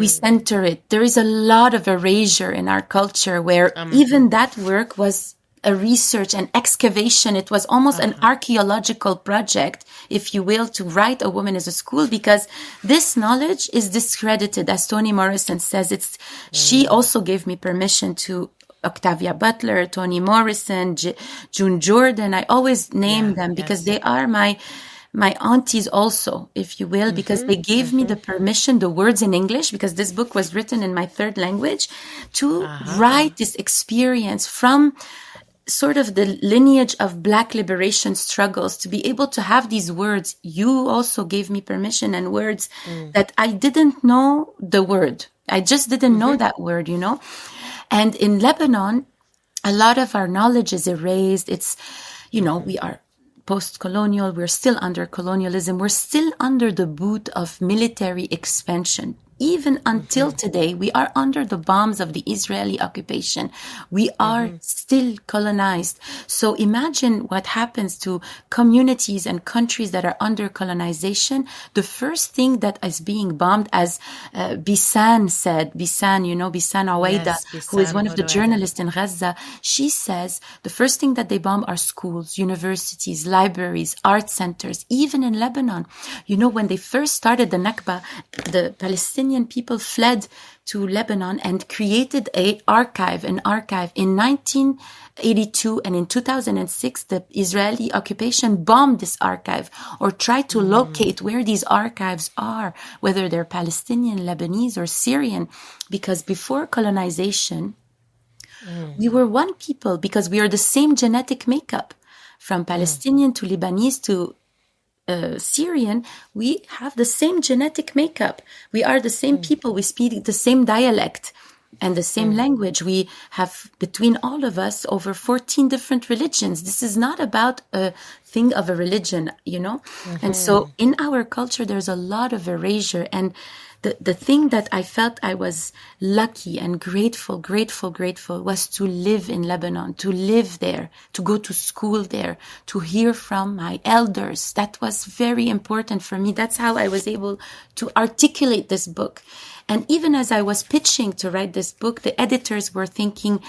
center it. There is a lot of erasure in our culture where even that work was a research and excavation. It was almost an archaeological project, if you will, to write A Woman is a School, because this knowledge is discredited. As Toni Morrison says, she also gave me permission to Octavia Butler, Toni Morrison, June Jordan. I always name them because they are my aunties also, if you will, because they gave me the permission, the words in English, because this book was written in my third language, to write this experience from sort of the lineage of Black liberation struggles, to be able to have these words. You also gave me permission and words that I didn't know the word. I just didn't know that word, you know. And in Lebanon, a lot of our knowledge is erased. It's, you know, we are post-colonial. We're still under colonialism. We're still under the boot of military expansion. Even until today, we are under the bombs of the Israeli occupation. We are still colonized. So imagine what happens to communities and countries that are under colonization. The first thing that is being bombed, as Bisan said, you know, Bisan Awaida, who is one of the journalists in Gaza, she says the first thing that they bomb are schools, universities, libraries, art centers, even in Lebanon. You know, when they first started the Nakba, the Palestinian people fled to Lebanon and created an archive in 1982, and in 2006 the Israeli occupation bombed this archive or tried to locate where these archives are, whether they're Palestinian, Lebanese or Syrian, because before colonization we were one people, because we are the same genetic makeup, from Palestinian to Lebanese to Syrian. We have the same genetic makeup. We are the same people. We speak the same dialect and the same language. We have, between all of us, over 14 different religions. This is not about a thing of a religion, you know? And so in our culture, there's a lot of erasure. And the thing that I felt I was lucky and grateful was to live in Lebanon, to live there, to go to school there, to hear from my elders. That was very important for me. That's how I was able to articulate this book. And even as I was pitching to write this book, the editors were thinking,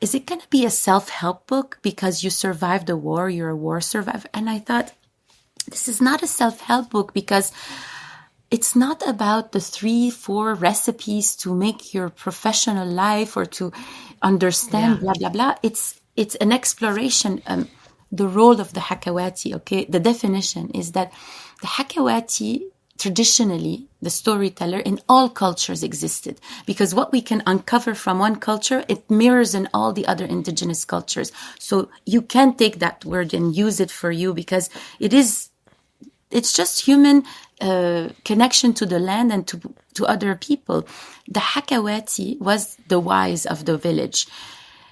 is it going to be a self-help book because you survived a war, you're a war survivor? And I thought, this is not a self-help book, because it's not about the 3-4 recipes to make your professional life or to understand blah, blah, blah. It's an exploration. The role of the Hakawati, okay? The definition is that the Hakawati, traditionally, the storyteller in all cultures existed, because what we can uncover from one culture, it mirrors in all the other indigenous cultures. So you can take that word and use it for you, because it's just human connection to the land and to other people. The Hakawati was the wise of the village.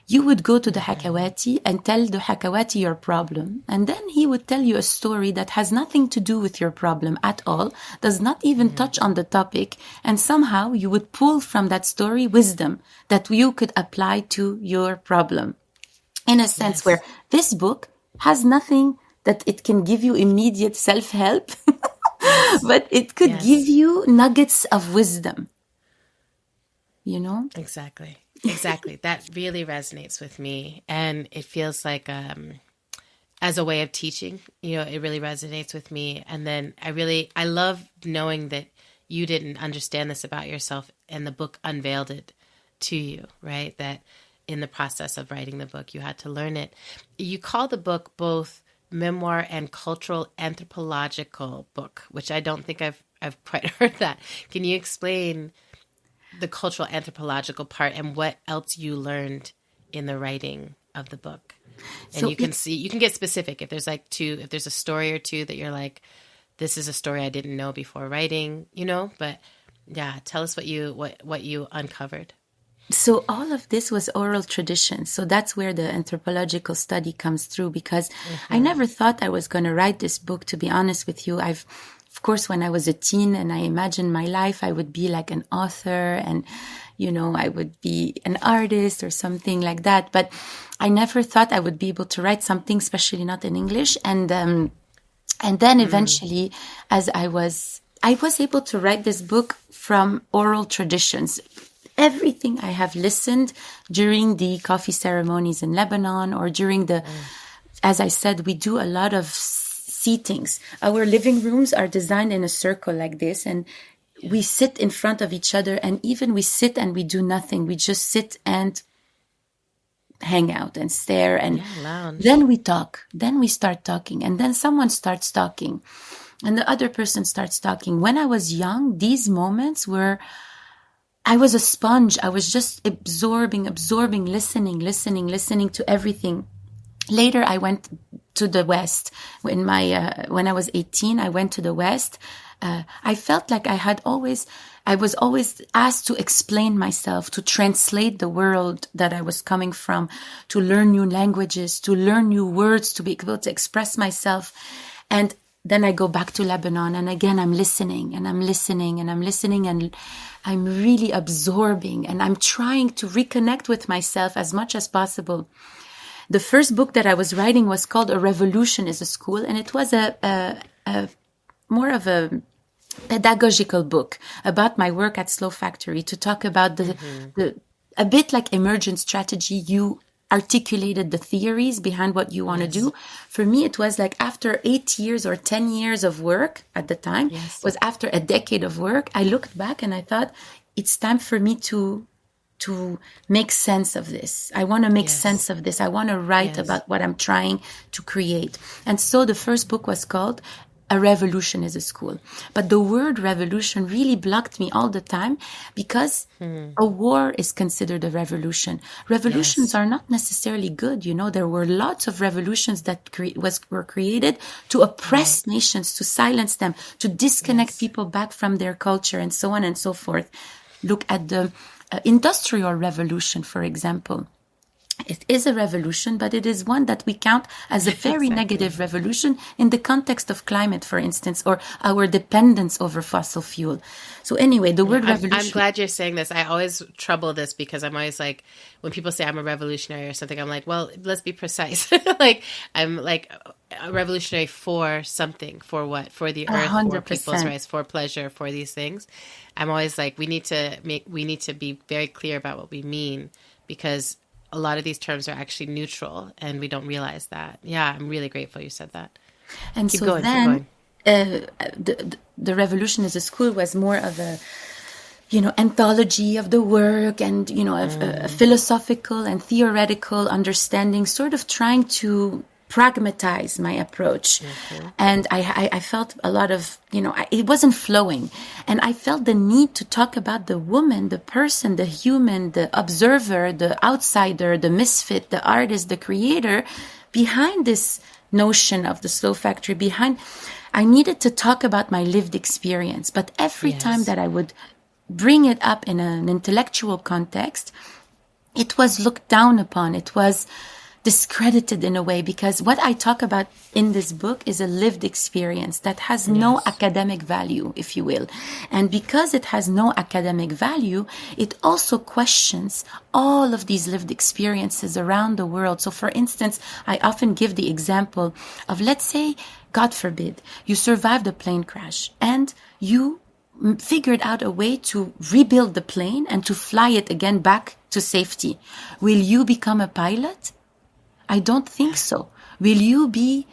you would go to the Hakawati and tell the Hakawati your problem. And then he would tell you a story that has nothing to do with your problem at all, does not even touch on the topic. And somehow you would pull from that story wisdom that you could apply to your problem. In a sense where this book has nothing that it can give you immediate self-help, but it could give you nuggets of wisdom. You know? Exactly. That really resonates with me. And it feels like, as a way of teaching, you know, it really resonates with me. And then I love knowing that you didn't understand this about yourself and the book unveiled it to you, right? That in the process of writing the book, you had to learn it. You call the book both memoir and cultural anthropological book, which I don't think I've quite heard that. Can you explain the cultural anthropological part and what else you learned in the writing of the book? And so you can get specific if there's if there's a story or two that you're like, this is a story I didn't know before writing, you know, but yeah, tell us what you uncovered. So all of this was oral tradition. So that's where the anthropological study comes through, because I never thought I was going to write this book, to be honest with you. Of course, when I was a teen and I imagined my life, I would be like an author and, you know, I would be an artist or something like that. But I never thought I would be able to write something, especially not in English. And then eventually, as I was able to write this book from oral traditions. Everything I have listened during the coffee ceremonies in Lebanon or during as I said, we do a lot of seatings. Our living rooms are designed in a circle like this, and we sit in front of each other, and even we sit and we do nothing. We just sit and hang out and stare, and then we talk. Then we start talking, and then someone starts talking, and the other person starts talking. When I was young, these moments were... I was a sponge. I was just absorbing, listening to everything. Later, I went to the West. When I was 18, I went to the West. I felt like I was always asked to explain myself, to translate the world that I was coming from, to learn new languages, to learn new words, to be able to express myself. And then I go back to Lebanon, and again, I'm listening, and I'm really absorbing, and I'm trying to reconnect with myself as much as possible. The first book that I was writing was called A Revolution is a School, and it was a more of a pedagogical book about my work at Slow Factory, to talk about a bit like emergent strategy. You articulated the theories behind what you want to do. For me, it was like after 8 years or 10 years of work at the time, was after a decade of work, I looked back and I thought, it's time for me to make sense of this. I want to make sense of this. I want to write about what I'm trying to create. And so the first book was called A Revolution is a School. But the word revolution really blocked me all the time, because a war is considered a revolution. Revolutions are not necessarily good. You know, there were lots of revolutions that were created to oppress nations, to silence them, to disconnect people back from their culture, and so on and so forth. Look at the Industrial Revolution, for example. It is a revolution, but it is one that we count as a very negative revolution in the context of climate, for instance, or our dependence over fossil fuel. So anyway, the word revolution... I'm glad you're saying this. I always trouble this, because I'm always like, when people say I'm a revolutionary or something, I'm like, well, let's be precise. Like, I'm like a revolutionary for something. For what? For the earth, 100%. For people's rights, for pleasure, for these things. I'm always like, we need to be very clear about what we mean, because a lot of these terms are actually neutral, and we don't realize that. Yeah, I'm really grateful you said that. And keep going. The Revolution as a School was more of a, anthology of the work, and, a philosophical and theoretical understanding, sort of trying to pragmatize my approach. And I felt a lot of, it wasn't flowing. And I felt the need to talk about the woman, the person, the human, the observer, the outsider, the misfit, the artist, the creator behind this notion of the Slow Factory. I needed to talk about my lived experience. But every time that I would bring it up in an intellectual context, it was looked down upon. It was discredited in a way, because what I talk about in this book is a lived experience that has no academic value, if you will. And because it has no academic value, it also questions all of these lived experiences around the world. So for instance, I often give the example of, let's say, God forbid, you survived a plane crash and you figured out a way to rebuild the plane and to fly it again back to safety. Will you become a pilot? I don't think so. Will you be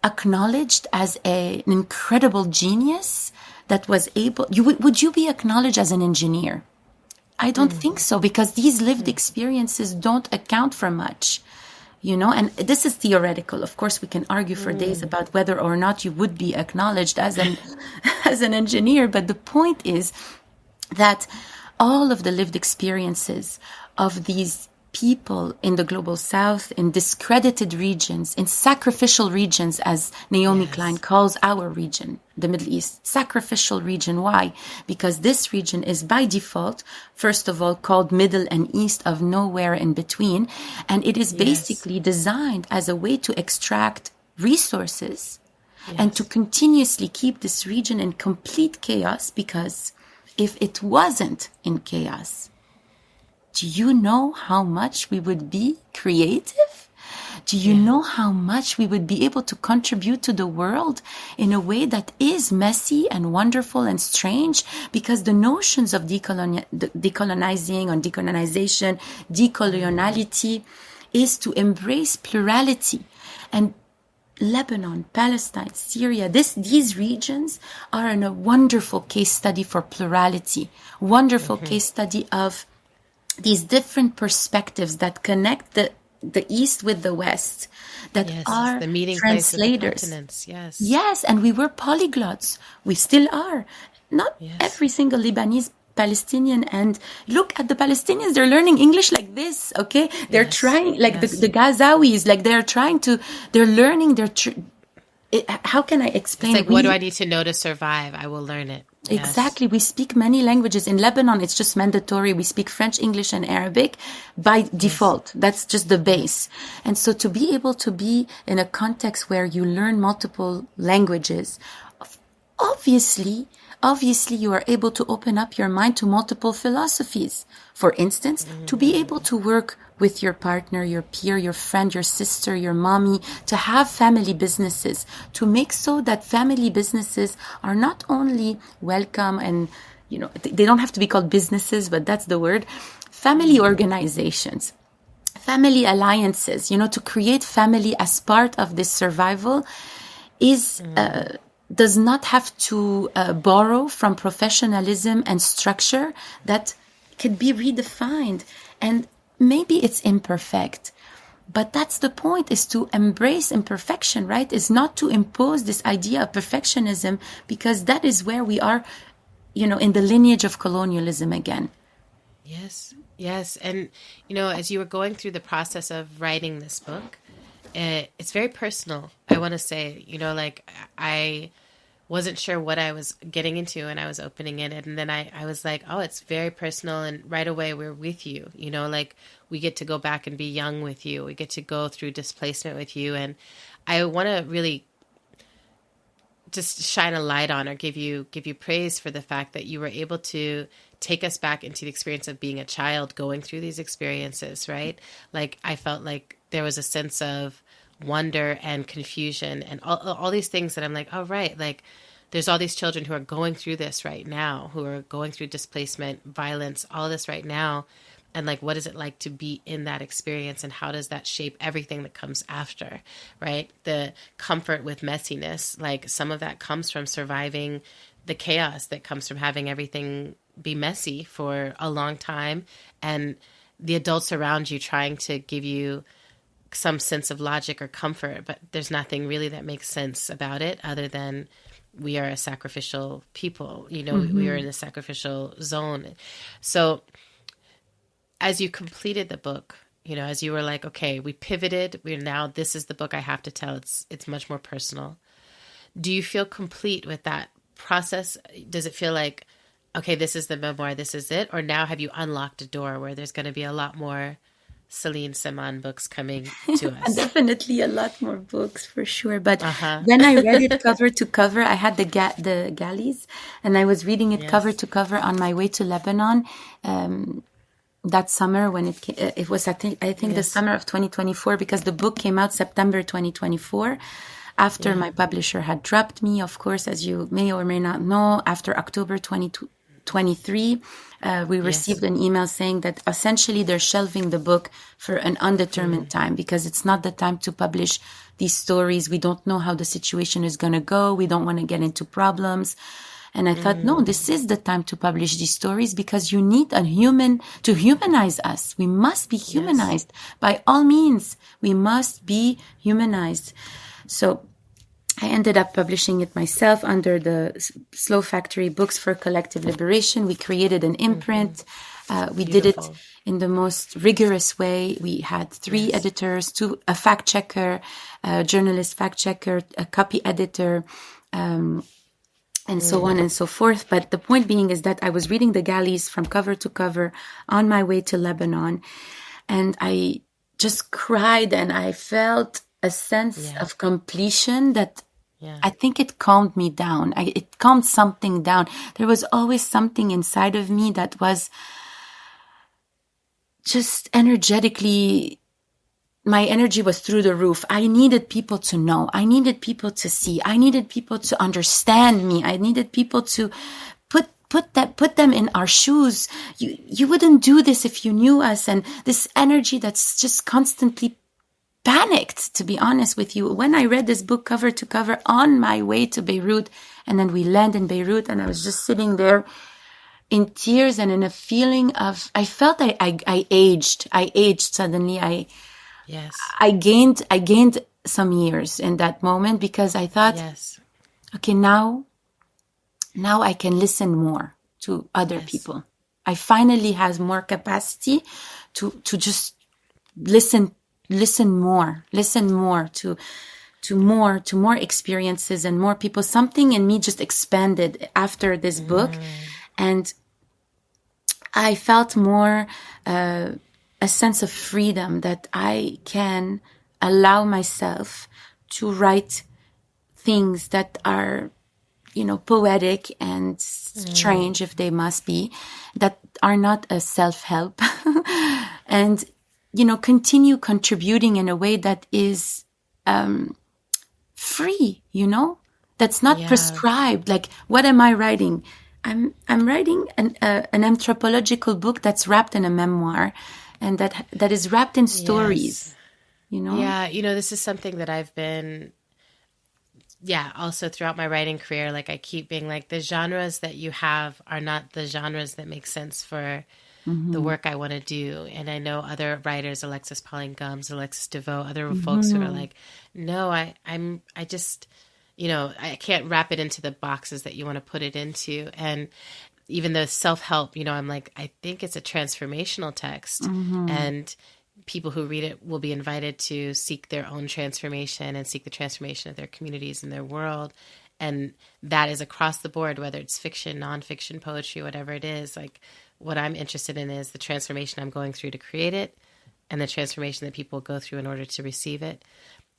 acknowledged as an incredible genius that was able... Would you be acknowledged as an engineer? I don't think so, because these lived experiences don't account for much. You know, and this is theoretical. Of course, we can argue for days about whether or not you would be acknowledged as an as an engineer. But the point is that all of the lived experiences of these people in the global south, in discredited regions, in sacrificial regions, as Naomi Klein calls our region, the Middle East, sacrificial region. Why? Because this region is by default, first of all, called Middle and East of nowhere in between. And it is basically designed as a way to extract resources and to continuously keep this region in complete chaos, because if it wasn't in chaos, do you know how much we would be creative? Do you know how much we would be able to contribute to the world in a way that is messy and wonderful and strange? Because the notions of decolonizing or decolonization, decoloniality, is to embrace plurality. And Lebanon, Palestine, Syria, these regions are a wonderful case study for plurality, wonderful case study of these different perspectives that connect the East with the West, that are the meeting translators. Place of the continents. Yes, and we were polyglots. We still are. Not every single Lebanese Palestinian. And look at the Palestinians, they're learning English like this, okay? They're trying, like the Gazawis, like they're learning, how can I explain? It's like, what do I need to know to survive? I will learn it. Exactly. We speak many languages. In Lebanon, it's just mandatory. We speak French, English, and Arabic by default. That's just the base. And so to be able to be in a context where you learn multiple languages, obviously you are able to open up your mind to multiple philosophies. For instance, to be able to work with your partner, your peer, your friend, your sister, your mommy, to have family businesses, to make so that family businesses are not only welcome and, you know, they don't have to be called businesses, but that's the word, family organizations, family alliances, you know, to create family as part of this survival is... does not have to borrow from professionalism and structure that could be redefined. And maybe it's imperfect, but that's the point, is to embrace imperfection, right? Is not to impose this idea of perfectionism, because that is where we are, you know, in the lineage of colonialism again. Yes. And, you know, as you were going through the process of writing this book, it's very personal. I want to say, you know, like I wasn't sure what I was getting into and I was opening it. And then I was like, oh, it's very personal. And right away we're with you, you know, like we get to go back and be young with you. We get to go through displacement with you. And I want to really just shine a light on or give you praise for the fact that you were able to take us back into the experience of being a child going through these experiences, right? Like I felt like there was a sense of wonder and confusion and all these things that I'm like, oh, right. Like there's all these children who are going through this right now, who are going through displacement, violence, all this right now. And like, what is it like to be in that experience, and how does that shape everything that comes after, right? The comfort with messiness, like some of that comes from surviving the chaos that comes from having everything be messy for a long time, and the adults around you trying to give you some sense of logic or comfort, but there's nothing really that makes sense about it other than we are a sacrificial people, you know, we are in a sacrificial zone. So as you completed the book, you know, as you were like, okay, we pivoted, this is the book I have to tell. It's much more personal. Do you feel complete with that process? Does it feel like okay, this is the memoir, this is it? Or now have you unlocked a door where there's going to be a lot more Celine Semaan books coming to us? Definitely a lot more books for sure. But when I read it cover to cover, I had the galleys, and I was reading it cover to cover on my way to Lebanon. That summer when it was, I think the summer of 2024, because the book came out September 2024. After my publisher had dropped me, of course, as you may or may not know, after October 2023, we received an email saying that essentially they're shelving the book for an undetermined time, because it's not the time to publish these stories. We don't know how the situation is going to go. We don't want to get into problems. And I thought, no, this is the time to publish these stories, because you need a human to humanize us. We must be humanized. By all means, we must be humanized. So I ended up publishing it myself under the Slow Factory Books for Collective Liberation. We created an imprint. We did it in the most rigorous way. We had 3 editors, a fact checker, a journalist fact checker, a copy editor, and so on and so forth. But the point being is that I was reading the galleys from cover to cover on my way to Lebanon, and I just cried, and I felt a sense of completion that I think it calmed me down. It calmed something down. There was always something inside of me that was just energetically, my energy was through the roof. I needed people to know. I needed people to see. I needed people to understand me. I needed people to put them in our shoes. You wouldn't do this if you knew us. And this energy that's just constantly panicked, to be honest with you. When I read this book cover to cover on my way to Beirut, and then we land in Beirut, and I was just sitting there in tears and in a feeling of, I felt I aged. I aged suddenly. I gained some years in that moment, because I thought, okay, now I can listen more to other people. I finally has more capacity to just listen more to more experiences and more people. Something in me just expanded after this book, and I felt more a sense of freedom, that I can allow myself to write things that are, poetic and strange, if they must be, that are not a self-help, and continue contributing in a way that is free, that's not prescribed. Like, what am I writing? I'm writing an anthropological book that's wrapped in a memoir, and that is wrapped in stories, Yeah, this is something that I've been, also throughout my writing career, like I keep being like, the genres that you have are not the genres that make sense for the work I want to do. And I know other writers, Alexis Pauline Gumbs, Alexis DeVoe, other folks who are like, no, I just, I can't wrap it into the boxes that you want to put it into. And even though self-help, I'm like, I think it's a transformational text, and people who read it will be invited to seek their own transformation and seek the transformation of their communities and their world. And that is across the board, whether it's fiction, nonfiction, poetry, whatever it is. Like, what I'm interested in is the transformation I'm going through to create it, and the transformation that people go through in order to receive it.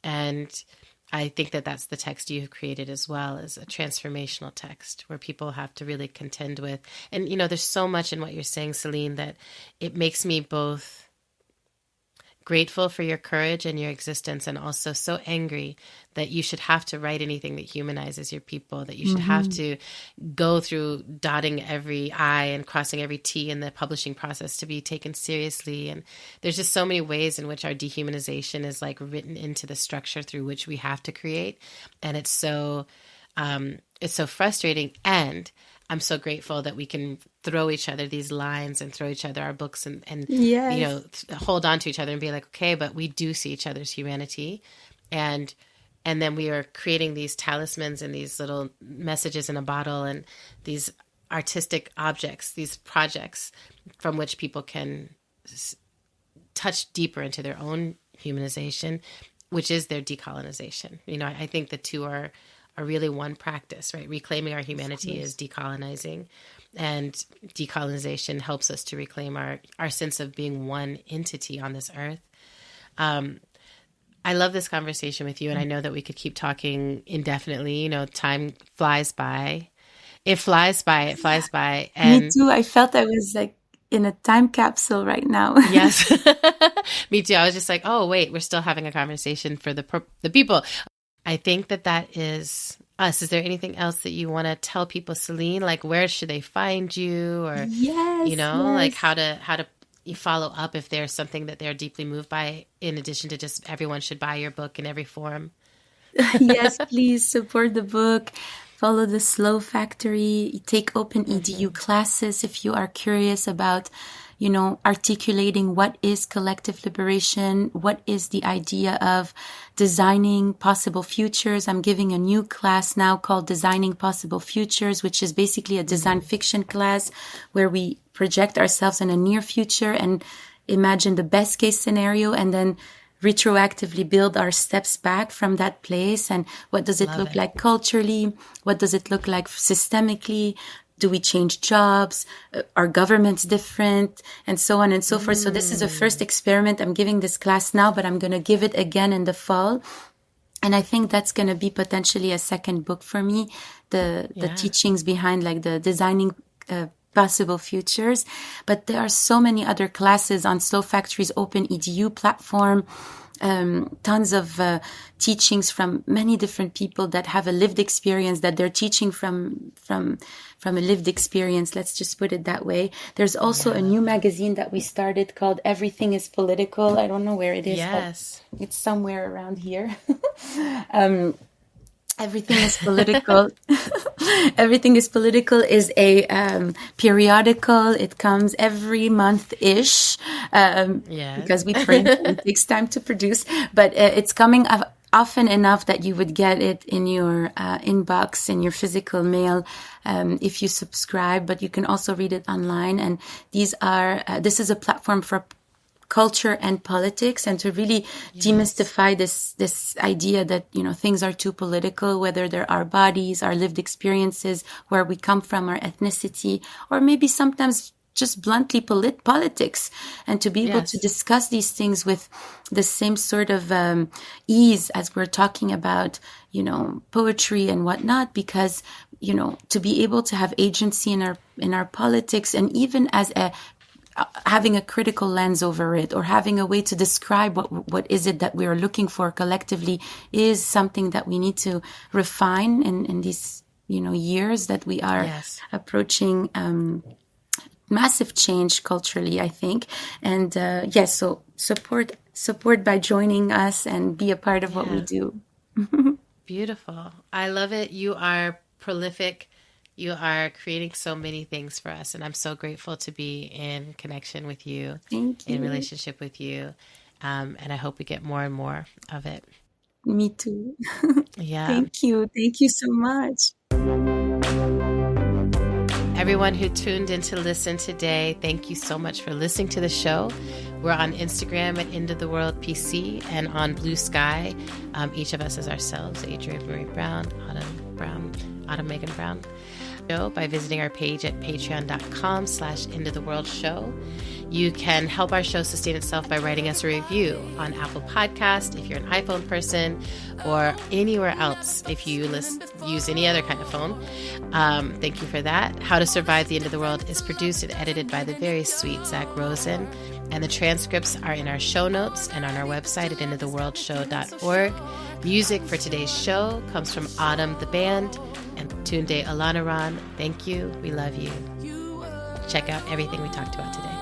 And I think that that's the text you've created as well, as a transformational text where people have to really contend with. And, there's so much in what you're saying, Celine, that it makes me both grateful for your courage and your existence, and also so angry that you should have to write anything that humanizes your people, that you should have to go through dotting every I and crossing every T in the publishing process to be taken seriously. And there's just so many ways in which our dehumanization is like written into the structure through which we have to create. And it's so frustrating. And I'm so grateful that we can throw each other these lines and throw each other our books and hold on to each other and be like, okay, but we do see each other's humanity. And then we are creating these talismans and these little messages in a bottle and these artistic objects, these projects from which people can touch deeper into their own humanization, which is their decolonization. I think the two are really one practice, right? Reclaiming our humanity is decolonizing, and decolonization helps us to reclaim our sense of being one entity on this earth. I love this conversation with you, and I know that we could keep talking indefinitely. You know, time flies by. It flies by. It flies by. And me too. I felt I was like in a time capsule right now. Yes, me too. I was just like, oh, wait, we're still having a conversation for the people. I think that is us. Is there anything else that you want to tell people, Celine? Like, where should they find you, or like how to follow up if there's something that they're deeply moved by, in addition to just everyone should buy your book in every form? Yes, please support the book. Follow the Slow Factory. Take open EDU classes if you are curious about, articulating what is collective liberation, what is the idea of designing possible futures. I'm giving a new class now called Designing Possible Futures, which is basically a design fiction class where we project ourselves in a near future and imagine the best case scenario, and then retroactively build our steps back from that place. And what does it look like culturally? What does it look like systemically? Do we change jobs? Are governments different? And so on and so forth. So this is a first experiment. I'm giving this class now, but I'm going to give it again in the fall. And I think that's going to be potentially a second book for me. The teachings behind like the designing possible futures. But there are so many other classes on Slow Factory's open EDU platform. Tons of teachings from many different people that have a lived experience, that they're teaching from a lived experience. Let's just put it that way. There's also a new magazine that we started called Everything is Political. I don't know where it is. Yes. It's somewhere around here. Everything is Political. Everything is Political is a periodical. It comes every month-ish because we print. It takes time to produce, but it's coming often enough that you would get it in your inbox, in your physical mail, if you subscribe. But you can also read it online. And this is a platform for culture and politics, and to really demystify this idea that, things are too political, whether they're our bodies, our lived experiences, where we come from, our ethnicity, or maybe sometimes just bluntly politics, and to be able to discuss these things with the same sort of ease as we're talking about, poetry and whatnot, because, to be able to have agency in our politics, and even as having a critical lens over it, or having a way to describe what is it that we are looking for collectively, is something that we need to refine in these years that we are approaching massive change culturally, I think. And so support by joining us and be a part of what we do. Beautiful. I love it. You are prolific. You are creating so many things for us, and I'm so grateful to be in connection with you, in relationship with you, and I hope we get more and more of it. Me too. Yeah. Thank you so much. Everyone who tuned in to listen today, thank you so much for listening to the show. We're on Instagram at End of the World PC, and on Blue Sky, each of us as ourselves, Adrienne Marie Brown, Autumn Megan Brown. By visiting our page at patreon.com/End of the World Show. You can help our show sustain itself by writing us a review on Apple Podcast if you're an iPhone person, or anywhere else if you use any other kind of phone. Thank you for that. How to Survive the End of the World is produced and edited by the very sweet Zach Rosen, and the transcripts are in our show notes and on our website at endoftheworldshow.org. Music for today's show comes from Autumn the Band and Tunde Alanaran. Thank you. We love you. Check out everything we talked about today.